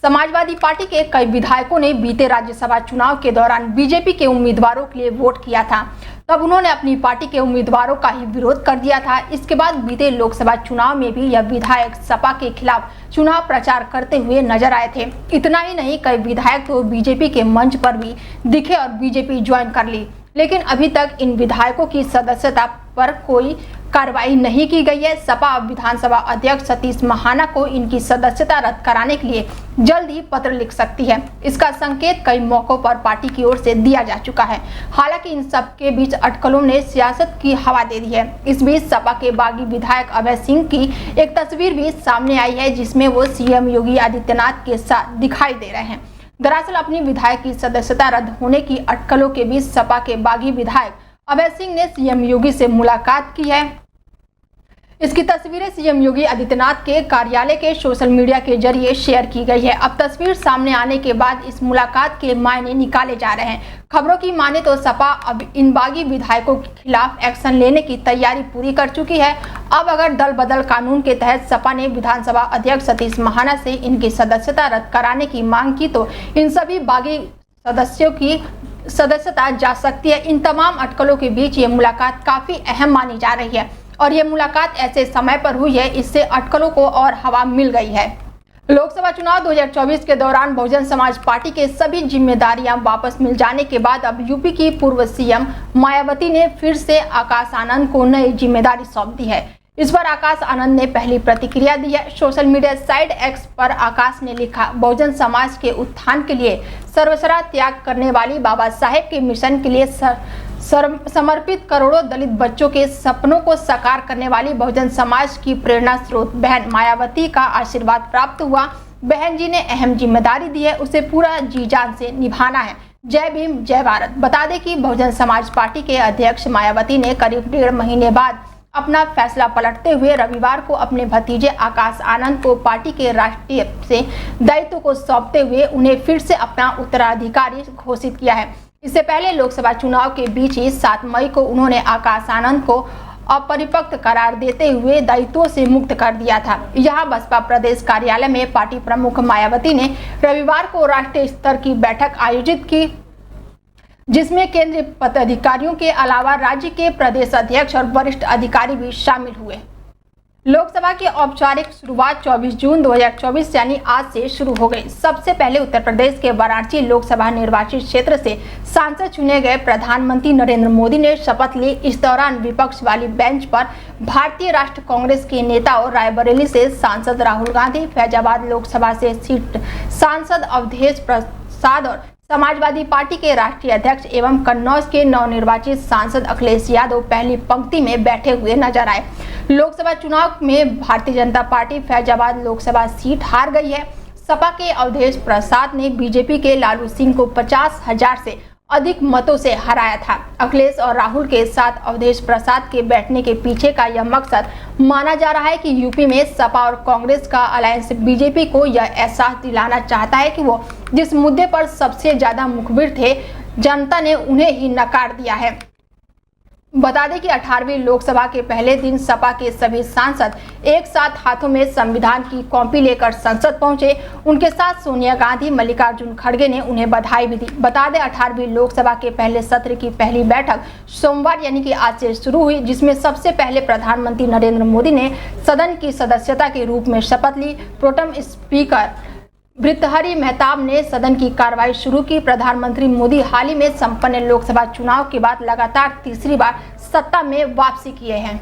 Samajwadi party के कई विधायकों ने बीते राज्यसभा चुनाव के दौरान बीजेपी के उम्मीदवारों के लिए वोट किया था। तब उन्होंने अपनी पार्टी के उम्मीदवारों का ही विरोध कर दिया था। इसके बाद बीते लोकसभा चुनाव में भी यह विधायक सपा के खिलाफ चुनाव प्रचार करते हुए नजर आए थे। इतना ही नहीं, कई विधायक तो बीजेपी के मंच पर भी दिखे और बीजेपी ज्वाइन कर ली, लेकिन अभी तक इन विधायकों की सदस्यता पर कोई कार्रवाई नहीं की गई है। सपा विधानसभा अध्यक्ष सतीश महाना को इनकी सदस्यता रद्द कराने के लिए जल्द ही पत्र लिख सकती है। इसका संकेत कई मौकों पर पार्टी की ओर से दिया जा चुका है। हालांकि इन सब के बीच अटकलों ने सियासत की हवा दे दी है। इस बीच सपा के बागी विधायक अभय सिंह की एक तस्वीर भी सामने आई है, जिसमें वो सीएम योगी आदित्यनाथ के साथ दिखाई दे रहे हैं। दरअसल अपनी विधायक की सदस्यता रद्द होने की अटकलों के बीच सपा के बागी विधायक अभय सिंह ने सीएम योगी से मुलाकात की है। इसकी तस्वीरें सीएम योगी आदित्यनाथ के कार्यालय के सोशल मीडिया के जरिए शेयर की गई है। अब तस्वीर सामने आने के बाद इस मुलाकात के मायने निकाले जा रहे हैं। खबरों की माने तो सपा अब इन बागी विधायकों के खिलाफ एक्शन लेने की तैयारी पूरी कर चुकी है। अब अगर दल बदल कानून के तहत सपा ने विधानसभा अध्यक्ष सतीश महाना से इनकी सदस्यता रद्द कराने की मांग की तो इन सभी बागी सदस्यों की सदस्यता जा सकती है। इन तमाम अटकलों के बीच ये मुलाकात काफी अहम मानी जा रही है और ये मुलाकात ऐसे समय पर हुई है, इससे अटकलों को और हवा मिल गई है। लोकसभा चुनाव 2024 के दौरान बहुजन समाज पार्टी के सभी जिम्मेदारियां वापस मिल जाने के बाद अब यूपी की पूर्व सीएम मायावती ने फिर से आकाश आनंद को नई जिम्मेदारी सौंप दी है। इस पर आकाश आनंद ने पहली प्रतिक्रिया दी है। सोशल मीडिया साइट एक्स पर आकाश ने लिखा, बहुजन समाज के उत्थान के लिए सर्वस्व त्याग करने वाली बाबा साहेब के मिशन के लिए समर्पित करोड़ों दलित बच्चों के सपनों को साकार करने वाली बहुजन समाज की प्रेरणा स्रोत बहन मायावती का आशीर्वाद प्राप्त हुआ। बहन जी ने अहम जिम्मेदारी दी है, उसे पूरा जी जान से निभाना है। जय भीम, जय भारत। बता दें कि बहुजन समाज पार्टी के अध्यक्ष मायावती ने करीब 1.5 महीने बाद अपना फैसला पलटते हुए रविवार को अपने भतीजे आकाश आनंद को पार्टी के राष्ट्रीय से दायित्व को सौंपते हुए उन्हें फिर से अपना उत्तराधिकारी घोषित किया है। इससे पहले लोकसभा चुनाव के बीच ही 7 मई को उन्होंने आकाश आनंद को अपरिपक्व करार देते हुए दायित्वों से मुक्त कर दिया था। यहां बसपा प्रदेश कार्यालय में पार्टी प्रमुख मायावती ने रविवार को राष्ट्रीय स्तर की बैठक आयोजित की, जिसमें केंद्रीय पदाधिकारियों के अलावा राज्य के प्रदेश अध्यक्ष और वरिष्ठ अधिकारी भी शामिल हुए। लोकसभा की औपचारिक शुरुआत 24 जून 2024 यानी आज से शुरू हो गई। सबसे पहले उत्तर प्रदेश के वाराणसी लोकसभा निर्वाचित क्षेत्र से सांसद चुने गए प्रधानमंत्री नरेंद्र मोदी ने शपथ ली। इस दौरान विपक्ष वाली बेंच पर भारतीय राष्ट्रीय कांग्रेस के नेता और रायबरेली से सांसद राहुल गांधी, फैजाबाद लोकसभा से सीट सांसद अवधेश प्रसाद और समाजवादी पार्टी के राष्ट्रीय अध्यक्ष एवं कन्नौज के नवनिर्वाचित सांसद अखिलेश यादव पहली पंक्ति में बैठे हुए नजर आए। लोकसभा चुनाव में भारतीय जनता पार्टी फैजाबाद लोकसभा सीट हार गई है। सपा के अवधेश प्रसाद ने बीजेपी के लालू सिंह को 50,000 से अधिक मतों से हराया था। अखिलेश और राहुल के साथ अवधेश प्रसाद के बैठने के पीछे का यह मकसद माना जा रहा है कि यूपी में सपा और कांग्रेस का अलायंस बीजेपी को यह एहसास दिलाना चाहता है कि वो जिस मुद्दे पर सबसे ज्यादा मुखबिर थे, जनता ने उन्हें ही नकार दिया है। बता दें कि 18वीं लोकसभा के पहले दिन सपा के सभी सांसद एक साथ हाथों में संविधान की कॉपी लेकर संसद पहुंचे। उनके साथ सोनिया गांधी, मल्लिकार्जुन खड़गे ने उन्हें बधाई भी दी। बता दें 18वीं लोकसभा के पहले सत्र की पहली बैठक सोमवार यानी कि आज से शुरू हुई, जिसमें सबसे पहले प्रधानमंत्री नरेंद्र मोदी ने सदन की सदस्यता के रूप में शपथ ली। प्रोटेम स्पीकर भृतहरि मेहताब ने सदन की कार्रवाई शुरू की। प्रधानमंत्री मोदी हाल ही में संपन्न लोकसभा चुनाव के बाद लगातार तीसरी बार सत्ता में वापसी किए हैं।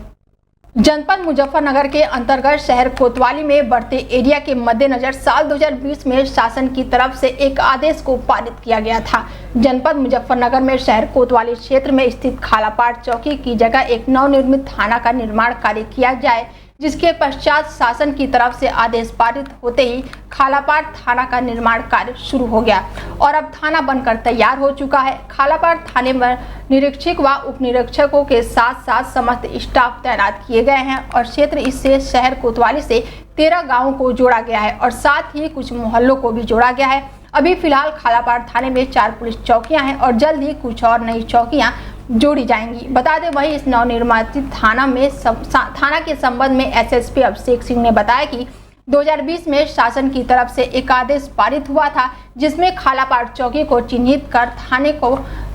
जनपद मुजफ्फरनगर के अंतर्गत शहर कोतवाली में बढ़ते एरिया के मद्देनजर साल 2020 में शासन की तरफ से एक आदेश को पारित किया गया था। जनपद मुजफ्फरनगर में शहर कोतवाली क्षेत्र में स्थित खालापाड़ चौकी की जगह एक नवनिर्मित थाना का निर्माण कार्य किया जाए, जिसके पश्चात शासन की तरफ से आदेश पारित होते ही खालापाड़ थाना का निर्माण कार्य शुरू हो गया और अब थाना बनकर तैयार हो चुका है। खालापाड़ थाने में निरीक्षक व उप निरीक्षकों के साथ साथ समस्त स्टाफ तैनात किए गए हैं और क्षेत्र इससे शहर कोतवाली से 13 गांवों को जोड़ा गया है और साथ ही कुछ मोहल्लों को भी जोड़ा गया है। अभी फिलहाल खालापाड़ थाने में 4 पुलिस चौकियां हैं और जल्द ही कुछ और नई चौकियां जोड़ी जाएंगी। बता दें वहीं इस नवनिर्मित थाना के संबंध में एसएसपी अभिषेक सिंह ने बताया कि 2020 में शासन की तरफ से एक आदेश पारित हुआ था जिसमें खालापाड़ चौकी को चिन्हित कर थाने को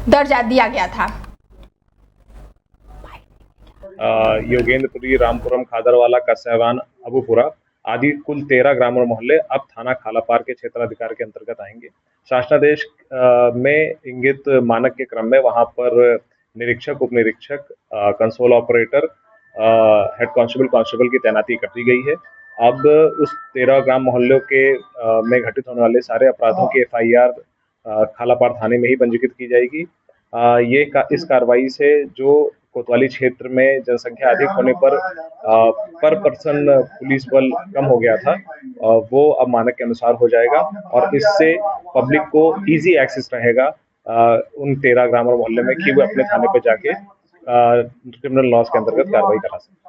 दर्जा दिया गया था। योगेंद्रपुरी, रामपुरम, खादरवाला, कसैवान, अबूपुरा आदि कुल 13 ग्राम और मोहल्ले अब थाना खालापाड़ के क्षेत्राधिकार के अंतर्गत आएंगे। शासनादेश में इंगित मानक के क्रम में वहां पर निरीक्षक, उप निरीक्षक, कंसोल ऑपरेटर, हेड कांस्टेबल की तैनाती कर दी गई है। अब उस 13 ग्राम मोहल्लों के में घटित होने वाले सारे अपराधों की FIR खालापाड़ थाने में ही पंजीकृत की जाएगी। इस कार्रवाई से जो कोतवाली क्षेत्र में जनसंख्या अधिक होने पर पर्सन पुलिस बल कम हो गया था, वो अब मानक के अनुसार हो जाएगा और इससे पब्लिक को इजी एक्सेस रहेगा उन 13 ग्राम और मोहल्ले में कि वो अपने थाने पे जाके क्रिमिनल लॉस के अंतर्गत कार्रवाई करा सकते।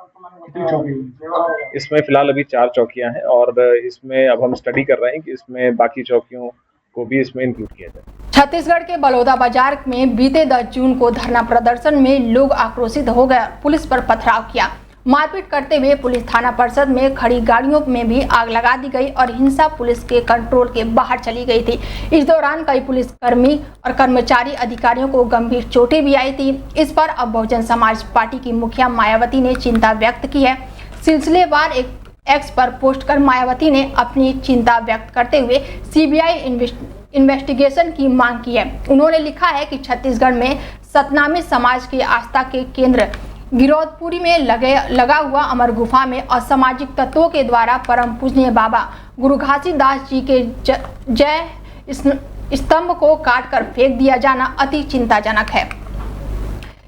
इसमें फिलहाल अभी 4 चौकियां हैं और इसमें अब हम स्टडी कर रहे हैं कि इसमें बाकी चौकियों को भी इसमें इंक्लूड किया जाए। छत्तीसगढ़ के बलौदा बाजार में बीते 10 जून को धरना प्रदर्शन में लोग आक्रोशित हो गए, पुलिस पर पथराव किया। मारपीट करते हुए पुलिस थाना परिसर में खड़ी गाड़ियों में भी आग लगा दी गई और हिंसा पुलिस के कंट्रोल के बाहर चली गई थी। इस दौरान कई पुलिसकर्मी और कर्मचारी अधिकारियों को गंभीर चोटें भी आई थी। इस पर अब बहुजन समाज पार्टी की मुखिया मायावती ने चिंता व्यक्त की है। सिलसिलेवार एक एक्स पर पोस्ट कर मायावती ने अपनी चिंता व्यक्त करते हुए CBI इन्वेस्टिगेशन की मांग की है। उन्होंने लिखा है कि छत्तीसगढ़ में सतनामी समाज की आस्था के केंद्र गिरौदपुरी में लगा हुआ अमर गुफा में असामाजिक तत्वों के द्वारा परम पूजनीय बाबा गुरु घासीदास जी के जय स्तंभ को काटकर फेंक दिया जाना अति चिंताजनक है।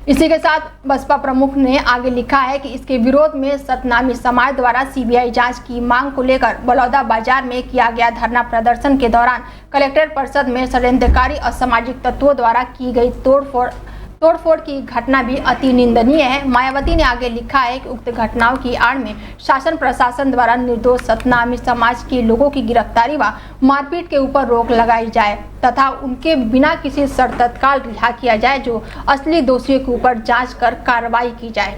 इसी के साथ बसपा प्रमुख ने आगे लिखा है कि इसके विरोध में सतनामी समाज द्वारा CBI जांच की मांग को लेकर बलौदा बाजार में किया गया धरना प्रदर्शन के दौरान कलेक्टर परिषद में षड्यंत्रकारी असामाजिक तत्वों द्वारा की गई तोड़फोड़ की घटना भी अति निंदनीय है। मायावती ने आगे लिखा है कि उक्त घटनाओं की आड़ में शासन प्रशासन द्वारा निर्दोष सतनामी समाज के लोगों की गिरफ्तारी व मारपीट के ऊपर रोक लगाई जाए तथा उनके बिना किसी शर्त तत्काल रिहा किया जाए, जो असली दोषियों के ऊपर जांच कर कार्रवाई की जाए।